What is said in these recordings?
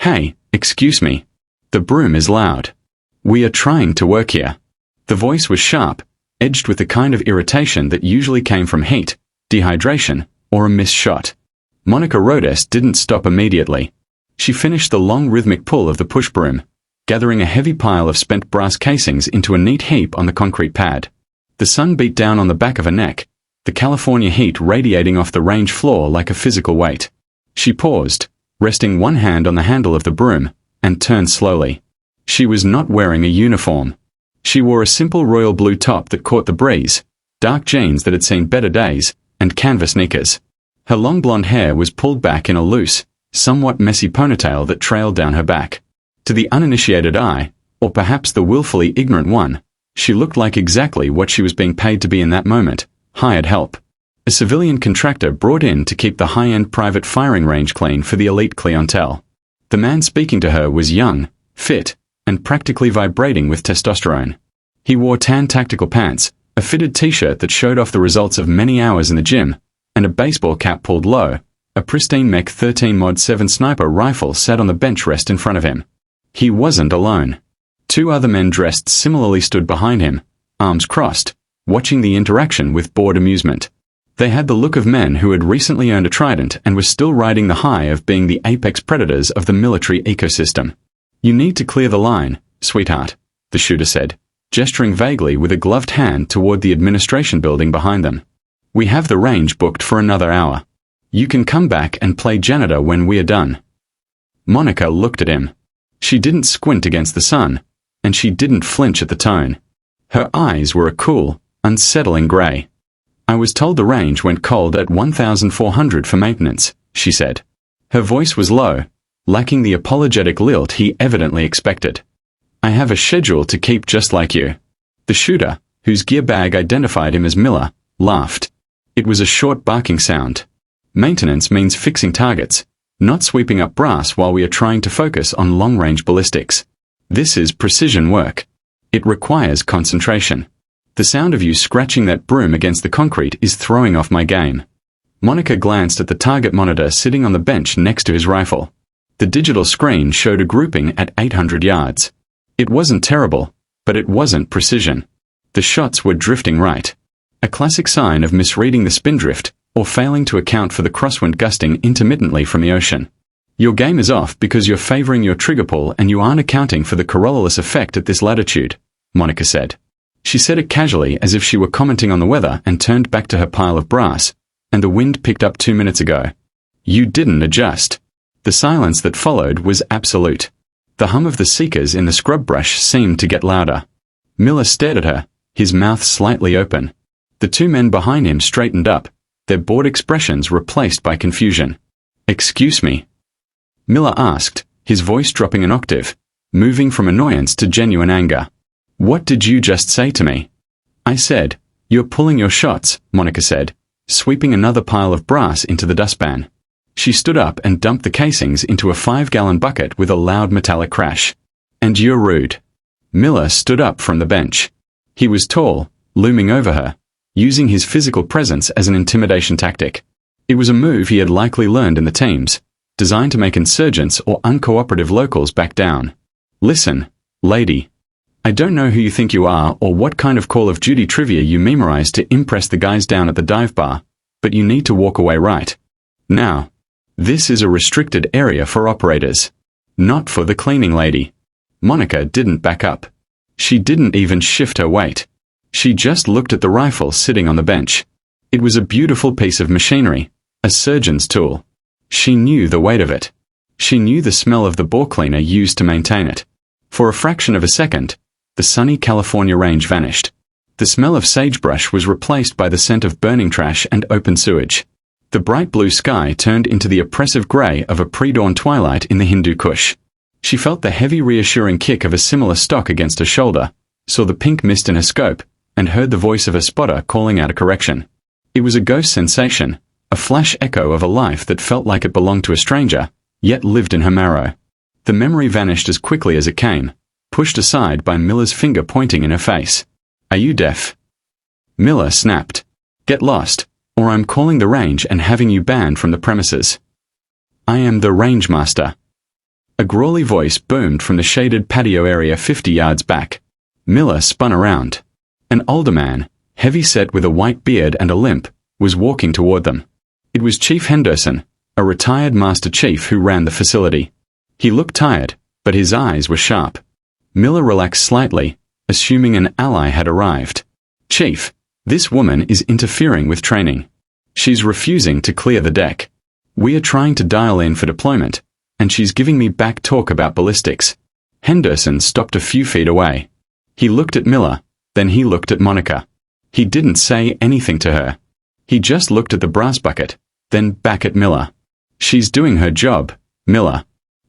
Hey, excuse me. The broom is loud. We are trying to work here. The voice was sharp, edged with the kind of irritation that usually came from heat, dehydration, or a missed shot. Monica Rhodes didn't stop immediately. She finished the long rhythmic pull of the push broom, gathering a heavy pile of spent brass casings into a neat heap on the concrete pad. The sun beat down on the back of her neck, the California heat radiating off the range floor like a physical weight. She paused, resting one hand on the handle of the broom, and turned slowly. She was not wearing a uniform. She wore a simple royal blue top that caught the breeze, dark jeans that had seen better days, and canvas sneakers. Her long blonde hair was pulled back in a loose, somewhat messy ponytail that trailed down her back. To the uninitiated eye, or perhaps the willfully ignorant one, she looked like exactly what she was being paid to be in that moment, hired help. A civilian contractor brought in to keep the high-end private firing range clean for the elite clientele. The man speaking to her was young, fit, and practically vibrating with testosterone. He wore tan tactical pants, a fitted t-shirt that showed off the results of many hours in the gym, and a baseball cap pulled low. A pristine Mech 13 Mod 7 sniper rifle sat on the bench rest in front of him. He wasn't alone. Two other men dressed similarly stood behind him, arms crossed, watching the interaction with bored amusement. They had the look of men who had recently earned a trident and were still riding the high of being the apex predators of the military ecosystem. You need to clear the line, sweetheart, the shooter said, gesturing vaguely with a gloved hand toward the administration building behind them. We have the range booked for another hour. You can come back and play janitor when we are done. Monica looked at him. She didn't squint against the sun, and she didn't flinch at the tone. Her eyes were a cool, unsettling gray. I was told the range went cold at 1,400 for maintenance, she said. Her voice was low, lacking the apologetic lilt he evidently expected. I have a schedule to keep just like you. The shooter, whose gear bag identified him as Miller, laughed. It was a short barking sound. Maintenance means fixing targets, not sweeping up brass while we are trying to focus on long-range ballistics. This is precision work. It requires concentration. The sound of you scratching that broom against the concrete is throwing off my game. Monica glanced at the target monitor sitting on the bench next to his rifle. The digital screen showed a grouping at 800 yards. It wasn't terrible, but it wasn't precision. The shots were drifting right. A classic sign of misreading the spindrift, or failing to account for the crosswind gusting intermittently from the ocean. Your game is off because you're favoring your trigger pull and you aren't accounting for the Coriolis effect at this latitude, Monica said. She said it casually as if she were commenting on the weather and turned back to her pile of brass, and the wind picked up 2 minutes ago. You didn't adjust. The silence that followed was absolute. The hum of the seekers in the scrub brush seemed to get louder. Miller stared at her, his mouth slightly open. The two men behind him straightened up, their bored expressions replaced by confusion. Excuse me? Miller asked, his voice dropping an octave, moving from annoyance to genuine anger. What did you just say to me? I said, you're pulling your shots, Monica said, sweeping another pile of brass into the dustpan. She stood up and dumped the casings into a 5-gallon bucket with a loud metallic crash. And you're rude. Miller stood up from the bench. He was tall, looming over her, using his physical presence as an intimidation tactic. It was a move he had likely learned in the teams, designed to make insurgents or uncooperative locals back down. Listen, lady. I don't know who you think you are or what kind of Call of Duty trivia you memorized to impress the guys down at the dive bar, but you need to walk away right now. This is a restricted area for operators, not for the cleaning lady. Monica didn't back up. She didn't even shift her weight. She just looked at the rifle sitting on the bench. It was a beautiful piece of machinery, a surgeon's tool. She knew the weight of it. She knew the smell of the bore cleaner used to maintain it. For a fraction of a second, the sunny California range vanished. The smell of sagebrush was replaced by the scent of burning trash and open sewage. The bright blue sky turned into the oppressive gray of a pre-dawn twilight in the Hindu Kush. She felt the heavy reassuring kick of a similar stock against her shoulder, saw the pink mist in her scope, and heard the voice of a spotter calling out a correction. It was a ghost sensation, a flash echo of a life that felt like it belonged to a stranger, yet lived in her marrow. The memory vanished as quickly as it came, pushed aside by Miller's finger pointing in her face. Are you deaf? Miller snapped. Get lost, or I'm calling the range and having you banned from the premises. I am the range master. A growly voice boomed from the shaded patio area 50 yards back. Miller spun around. An older man, heavy-set with a white beard and a limp, was walking toward them. It was Chief Henderson, a retired Master Chief who ran the facility. He looked tired, but his eyes were sharp. Miller relaxed slightly, assuming an ally had arrived. "Chief, this woman is interfering with training. She's refusing to clear the deck. We are trying to dial in for deployment, and she's giving me back talk about ballistics." Henderson stopped a few feet away. He looked at Miller, then he looked at Monica. He didn't say anything to her. He just looked at the brass bucket, then back at Miller. "She's doing her job, Miller,"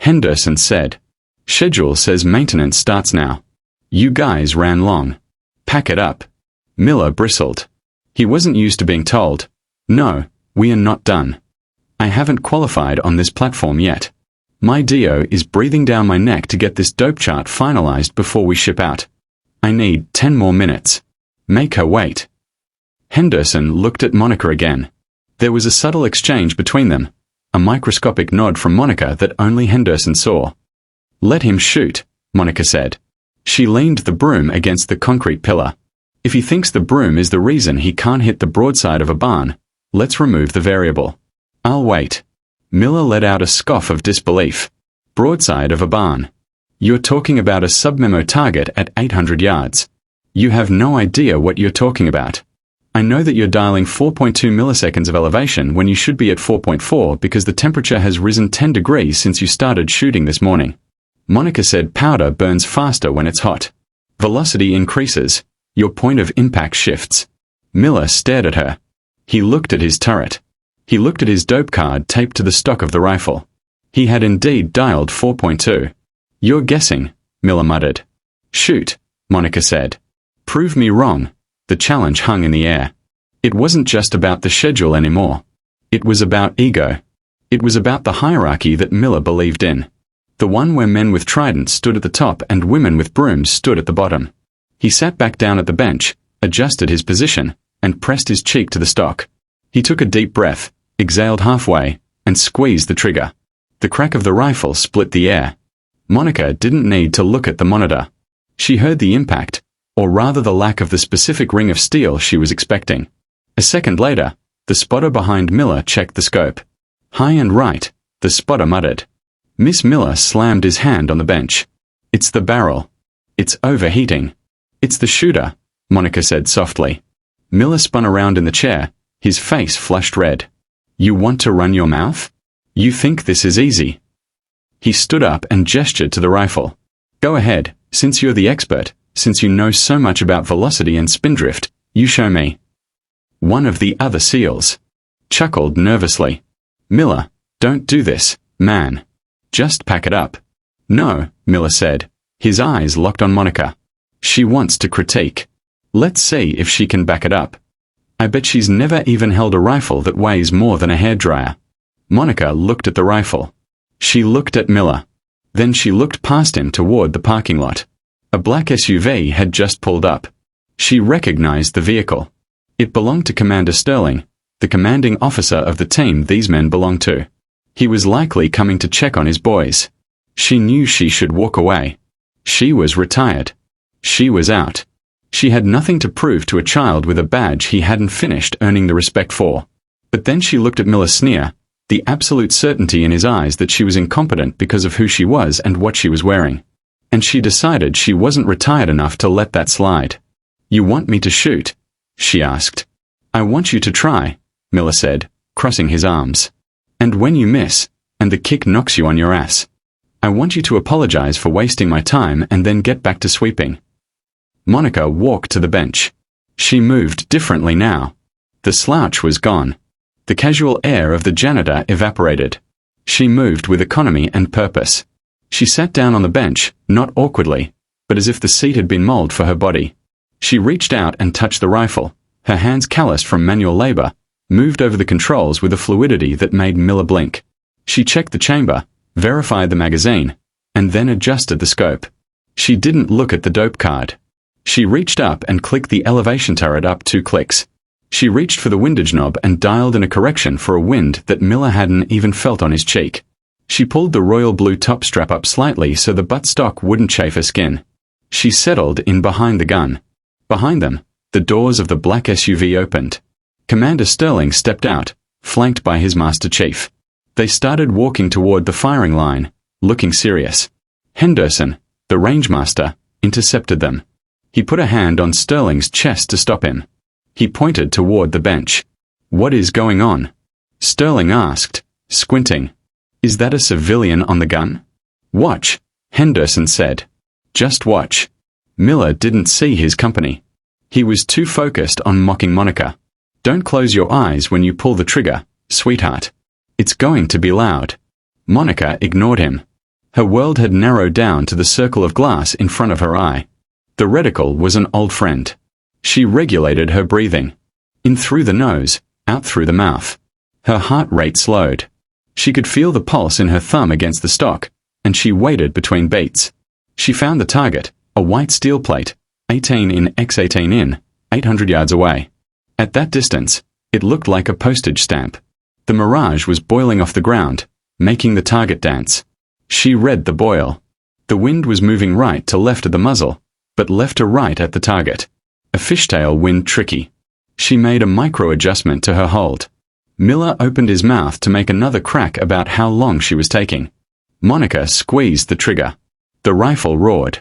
Henderson said. "Schedule says maintenance starts now. You guys ran long. Pack it up." Miller bristled. He wasn't used to being told, "No, we are not done. I haven't qualified on this platform yet. My DO is breathing down my neck to get this dope chart finalized before we ship out. I need 10 more minutes. Make her wait." Henderson looked at Monica again. There was a subtle exchange between them, a microscopic nod from Monica that only Henderson saw. "Let him shoot," Monica said. She leaned the broom against the concrete pillar. "If he thinks the broom is the reason he can't hit the broadside of a barn, let's remove the variable. I'll wait." Miller let out a scoff of disbelief. "Broadside of a barn? You're talking about a submemo target at 800 yards. You have no idea what you're talking about. I know that you're dialing 4.2 milliseconds of elevation when you should be at 4.4 because the temperature has risen 10 degrees since you started shooting this morning." Monica said powder burns faster when it's hot. Velocity increases. Your point of impact shifts. Miller stared at her. He looked at his turret. He looked at his dope card taped to the stock of the rifle. He had indeed dialed 4.2. "You're guessing," Miller muttered. "Shoot," Monica said. "Prove me wrong." The challenge hung in the air. It wasn't just about the schedule anymore. It was about ego. It was about the hierarchy that Miller believed in. The one where men with tridents stood at the top and women with brooms stood at the bottom. He sat back down at the bench, adjusted his position, and pressed his cheek to the stock. He took a deep breath, exhaled halfway, and squeezed the trigger. The crack of the rifle split the air. Monica didn't need to look at the monitor. She heard the impact, or rather the lack of the specific ring of steel she was expecting. A second later, the spotter behind Miller checked the scope. "High and right," the spotter muttered. Miss Miller slammed his hand on the bench. "It's the barrel. It's overheating." "It's the shooter," Monica said softly. Miller spun around in the chair, his face flushed red. "You want to run your mouth? You think this is easy?" He stood up and gestured to the rifle. "Go ahead, since you're the expert, since you know so much about velocity and spindrift, you show me." One of the other SEALs chuckled nervously. "Miller, don't do this, man. Just pack it up." "No," Miller said, his eyes locked on Monica. "She wants to critique. Let's see if she can back it up. I bet she's never even held a rifle that weighs more than a hairdryer." Monica looked at the rifle. She looked at Miller. Then she looked past him toward the parking lot. A black SUV had just pulled up. She recognized the vehicle. It belonged to Commander Sterling, the commanding officer of the team these men belonged to. He was likely coming to check on his boys. She knew she should walk away. She was retired. She was out. She had nothing to prove to a child with a badge he hadn't finished earning the respect for. But then she looked at Miller's sneer, the absolute certainty in his eyes that she was incompetent because of who she was and what she was wearing. And she decided she wasn't retired enough to let that slide. "You want me to shoot?" she asked. "I want you to try," Miller said, crossing his arms. "And when you miss, and the kick knocks you on your ass, I want you to apologize for wasting my time and then get back to sweeping." Monica walked to the bench. She moved differently now. The slouch was gone. The casual air of the janitor evaporated. She moved with economy and purpose. She sat down on the bench, not awkwardly, but as if the seat had been molded for her body. She reached out and touched the rifle, her hands calloused from manual labor, moved over the controls with a fluidity that made Miller blink. She checked the chamber, verified the magazine, and then adjusted the scope. She didn't look at the dope card. She reached up and clicked the elevation turret up 2 clicks. She reached for the windage knob and dialed in a correction for a wind that Miller hadn't even felt on his cheek. She pulled the royal blue top strap up slightly so the buttstock wouldn't chafe her skin. She settled in behind the gun. Behind them, the doors of the black SUV opened. Commander Sterling stepped out, flanked by his Master Chief. They started walking toward the firing line, looking serious. Henderson, the rangemaster, intercepted them. He put a hand on Sterling's chest to stop him. He pointed toward the bench. "What is going on?" Sterling asked, squinting. "Is that a civilian on the gun?" "Watch," Henderson said. "Just watch." Miller didn't see his company. He was too focused on mocking Monica. "Don't close your eyes when you pull the trigger, sweetheart. It's going to be loud." Monica ignored him. Her world had narrowed down to the circle of glass in front of her eye. The reticle was an old friend. She regulated her breathing. In through the nose, out through the mouth. Her heart rate slowed. She could feel the pulse in her thumb against the stock, and she waited between beats. She found the target, a white steel plate, 18 in x 18 in, 800 yards away. At that distance, it looked like a postage stamp. The mirage was boiling off the ground, making the target dance. She read the boil. The wind was moving right to left of the muzzle, but left to right at the target. A fishtail wind tricky. She made a micro-adjustment to her hold. Miller opened his mouth to make another crack about how long she was taking. Monica squeezed the trigger. The rifle roared.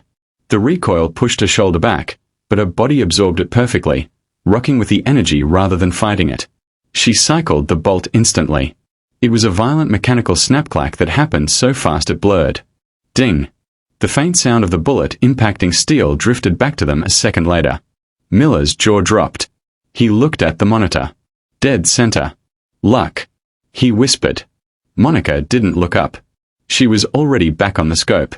The recoil pushed her shoulder back, but her body absorbed it perfectly, rocking with the energy rather than fighting it. She cycled the bolt instantly. It was a violent mechanical snap-clack that happened so fast it blurred. Ding! The faint sound of the bullet impacting steel drifted back to them a second later. Miller's jaw dropped. He looked at the monitor. Dead center. Luck. He whispered. Monica didn't look up. She was already back on the scope.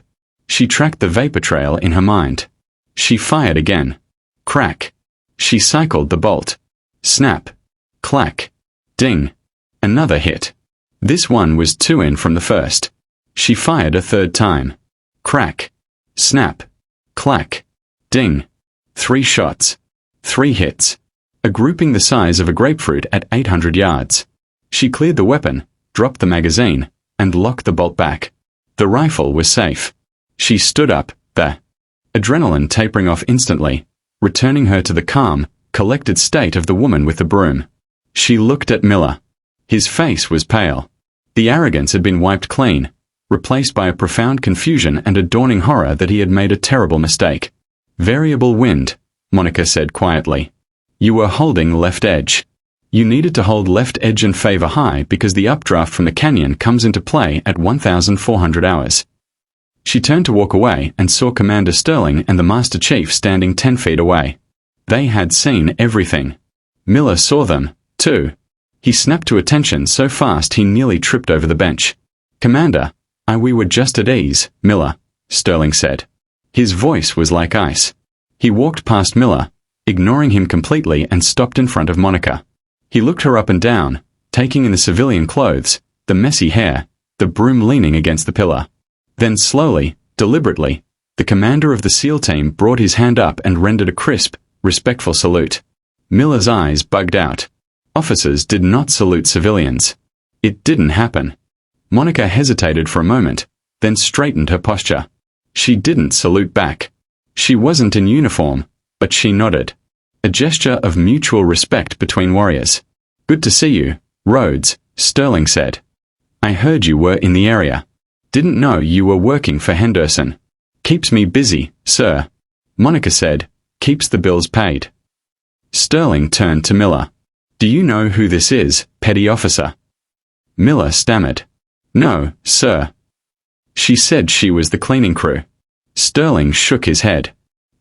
She tracked the vapor trail in her mind. She fired again. Crack. She cycled the bolt. Snap. Clack. Ding. Another hit. This one was 2 in from the first. She fired a third time. Crack. Snap. Clack. Ding. 3 shots. 3 hits. A grouping the size of a grapefruit at 800 yards. She cleared the weapon, dropped the magazine, and locked the bolt back. The rifle was safe. She stood up, the adrenaline tapering off instantly, returning her to the calm, collected state of the woman with the broom. She looked at Miller. His face was pale. The arrogance had been wiped clean, replaced by a profound confusion and a dawning horror that he had made a terrible mistake. "Variable wind," Monica said quietly. "You were holding left edge. You needed to hold left edge and favor high because the updraft from the canyon comes into play at 1,400 hours." She turned to walk away and saw Commander Sterling and the Master Chief standing 10 feet away. They had seen everything. Miller saw them, too. He snapped to attention so fast he nearly tripped over the bench. "Commander, we were just at ease, Miller," Sterling said. His voice was like ice. He walked past Miller, ignoring him completely, and stopped in front of Monica. He looked her up and down, taking in the civilian clothes, the messy hair, the broom leaning against the pillar. Then slowly, deliberately, the commander of the SEAL team brought his hand up and rendered a crisp, respectful salute. Miller's eyes bugged out. Officers did not salute civilians. It didn't happen. Monica hesitated for a moment, then straightened her posture. She didn't salute back. She wasn't in uniform, but she nodded. A gesture of mutual respect between warriors. "Good to see you, Rhodes," Sterling said. "I heard you were in the area. Didn't know you were working for Henderson. Keeps me busy, sir." Monica said, "Keeps the bills paid." Sterling turned to Miller. "Do you know who this is, petty officer?" Miller stammered. "No, sir." She said she was the cleaning crew. Sterling shook his head.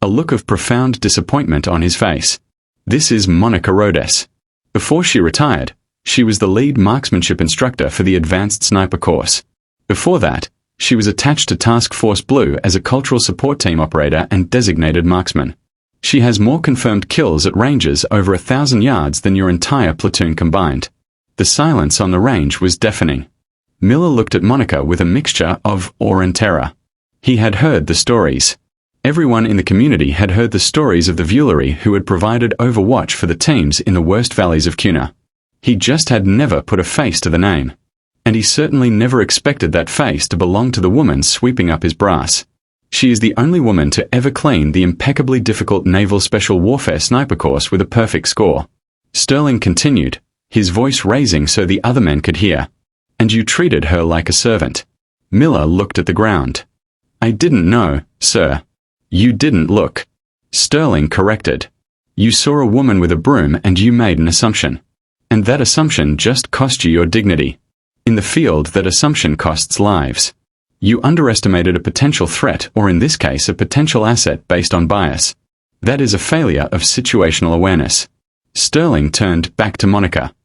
A look of profound disappointment on his face. "This is Monica Rhodes. Before she retired, she was the lead marksmanship instructor for the advanced sniper course. Before that, she was attached to Task Force Blue as a cultural support team operator and designated marksman. She has more confirmed kills at ranges over 1,000 yards than your entire platoon combined." The silence on the range was deafening. Miller looked at Monica with a mixture of awe and terror. He had heard the stories. Everyone in the community had heard the stories of the Vulery who had provided overwatch for the teams in the worst valleys of Cuna. He just had never put a face to the name. And he certainly never expected that face to belong to the woman sweeping up his brass. She is the only woman to ever clean the impeccably difficult Naval Special Warfare sniper course with a perfect score. Sterling continued, his voice raising so the other men could hear. And you treated her like a servant. Miller looked at the ground. I didn't know, sir. You didn't look. Sterling corrected. You saw a woman with a broom and you made an assumption. And that assumption just cost you your dignity. In the field, that assumption costs lives. You underestimated a potential threat, or in this case a potential asset based on bias. That is a failure of situational awareness. Sterling turned back to Monica.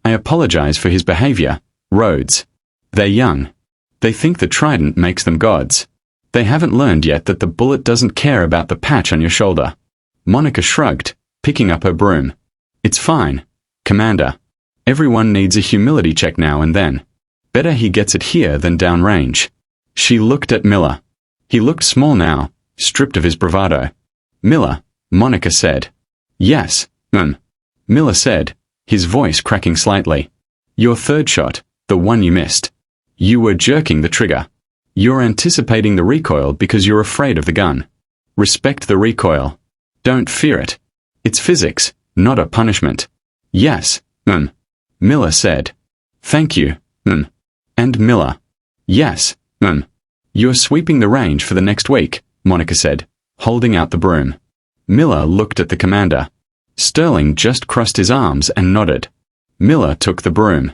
I apologize for his behavior, Rhodes. They're young. They think the trident makes them gods. They haven't learned yet that the bullet doesn't care about the patch on your shoulder. Monica shrugged, picking up her broom. It's fine, Commander. Everyone needs a humility check now and then. Better he gets it here than downrange. She looked at Miller. He looked small now, stripped of his bravado. Miller, Monica said. Yes, Miller said, his voice cracking slightly. Your third shot, the one you missed. You were jerking the trigger. You're anticipating the recoil because you're afraid of the gun. Respect the recoil. Don't fear it. It's physics, not a punishment. Yes, Miller said. Thank you, And Miller. Yes, You're sweeping the range for the next week, Monica said, holding out the broom. Miller looked at the commander. Sterling just crossed his arms and nodded. Miller took the broom.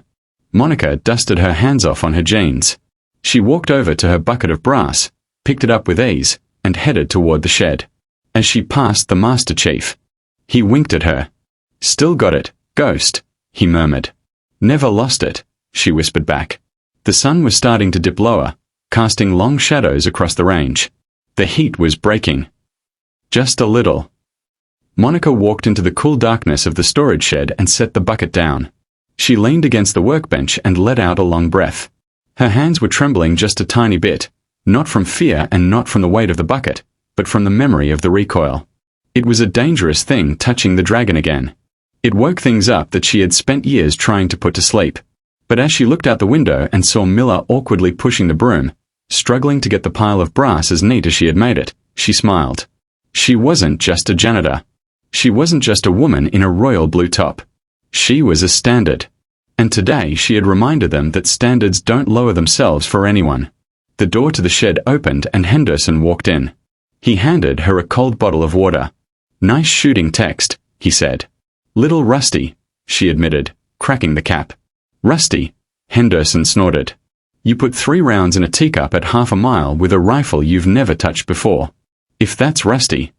Monica dusted her hands off on her jeans. She walked over to her bucket of brass, picked it up with ease, and headed toward the shed. As she passed the Master Chief, he winked at her. Still got it, Ghost, he murmured. Never lost it, she whispered back. The sun was starting to dip lower, casting long shadows across the range. The heat was breaking. Just a little. Monica walked into the cool darkness of the storage shed and set the bucket down. She leaned against the workbench and let out a long breath. Her hands were trembling just a tiny bit, not from fear and not from the weight of the bucket, but from the memory of the recoil. It was a dangerous thing touching the dragon again. It woke things up that she had spent years trying to put to sleep. But as she looked out the window and saw Miller awkwardly pushing the broom, struggling to get the pile of brass as neat as she had made it, she smiled. She wasn't just a janitor. She wasn't just a woman in a royal blue top. She was a standard. And today she had reminded them that standards don't lower themselves for anyone. The door to the shed opened and Henderson walked in. He handed her a cold bottle of water. Nice shooting text, he said. Little rusty, she admitted, cracking the cap. Rusty, Henderson snorted. You put 3 rounds in a teacup at half a mile with a rifle you've never touched before. If that's rusty,